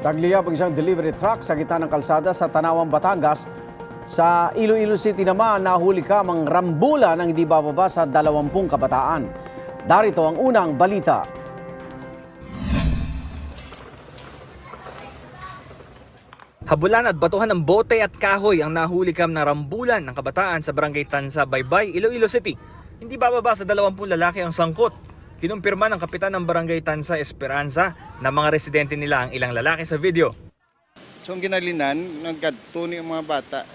Tagliyab ang isang delivery truck sa gitna ng kalsada sa Tanawan, Batangas. Sa Iloilo City naman, nahuli ka mang rambulan ng hindi bababa sa 20 kabataan. Darito ang unang balita. Habulan at batuhan ng bote at kahoy ang nahuli kam na rambulan ng kabataan sa barangay Tansa, Baybay, Iloilo City. Hindi bababa sa 20 lalaki ang sangkot. Kinumpirma ng kapitan ng barangay Tansa, Esperanza, na mga residente nila ang ilang lalaki sa video. So ang ginalinan, nagkatuni ang mga bata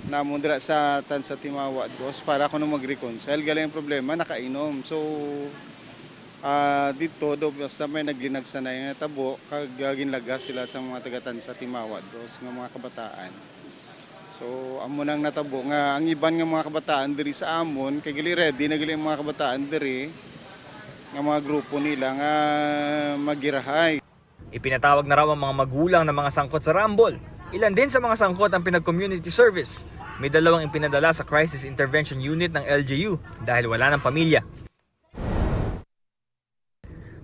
na mundra sa Tansa Timawa dos para ako na mag-reconcile. Galing ang problema, nakainom. So dito, basta may naglinag sa na yung natabo, kaginlagas sila sa mga taga-Tansa Timawa dos ng mga kabataan. So amo nang natabo nga ang iban ng mga kabataan diri sa amon, kay gali ready na gali ang mga kabataan diri ng mga grupo nila nga magirahay. Ipinatawag na raw ang mga magulang ng mga sangkot sa rambol. Ilan din sa mga sangkot ang pinag-community service. May 2 ipinadala sa Crisis Intervention Unit ng LGU dahil wala ng pamilya.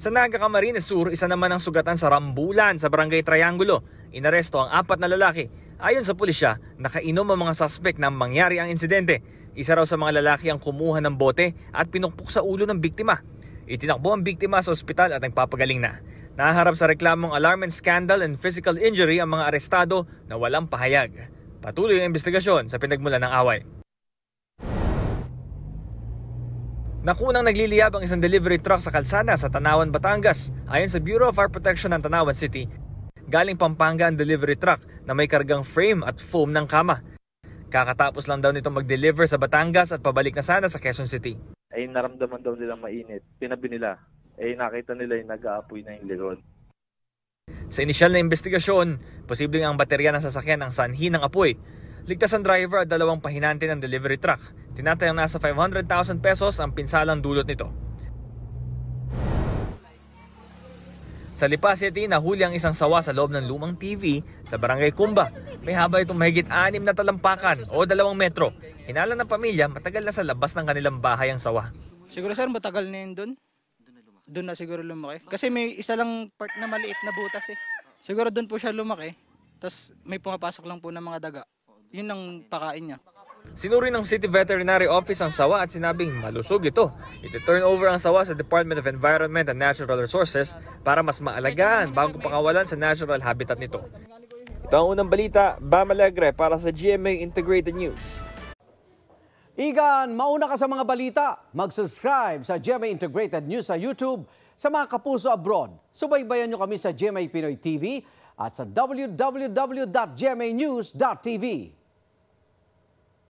Sa Naga, Camarines Sur, isa naman ang sugatan sa rambulan sa Barangay Triangulo. Inaresto ang 4 na lalaki. Ayon sa pulisya, nakainom ang mga suspect nang mangyari ang insidente. Isa raw sa mga lalaki ang kumuha ng bote at pinukpok sa ulo ng biktima. Itinakbo ang biktima sa ospital at nagpapagaling na. Naharap sa reklamong alarm and scandal and physical injury ang mga arestado na walang pahayag. Patuloy ang investigasyon sa pinagmulan ng away. Nakunang nagliliyab ang isang delivery truck sa kalsada sa Tanawan, Batangas. Ayon sa Bureau of Fire Protection ng Tanawan City, galing Pampanga ang delivery truck na may kargang frame at foam ng kama. Kakatapos lang daw nito mag-deliver sa Batangas at pabalik na sana sa Quezon City. Ay naramdaman daw nila mainit. Tinabi nila. Nakita nila yung nag-aapoy na yung likod. Sa inisyal na investigasyon, posibleng ang baterya ng sasakyan ang sanhi ng apoy. Ligtas ang driver at 2 pahinante ng delivery truck. Tinatayang nasa 500,000 pesos ang pinsalang dulot nito. Sa Lipa City, nahuli ang isang sawa sa loob ng lumang TV sa Barangay Kumba. May haba itong mahigit 6 na talampakan o 2 metro. Hinala ng pamilya, matagal na sa labas ng kanilang bahay ang sawa. Siguro sir, matagal na yun doon. Doon na siguro lumaki. Kasi may isa lang part na maliit na butas eh. Siguro doon po siya lumaki. Tapos may pumapasok lang po ng mga daga. Yun ang pakain niya. Sinuri ng City Veterinary Office ang sawa at sinabing malusog ito. Iti-turn over ang sawa sa Department of Environment and Natural Resources para mas maalagaan bago pakawalan sa natural habitat nito. Ito ang unang balita, Bam Alegre para sa GMA Integrated News. Igan, mauna ka sa mga balita. Mag-subscribe sa GMA Integrated News sa YouTube. Sa mga kapuso abroad, subaybayan nyo kami sa GMA Pinoy TV at sa www.gmanews.tv.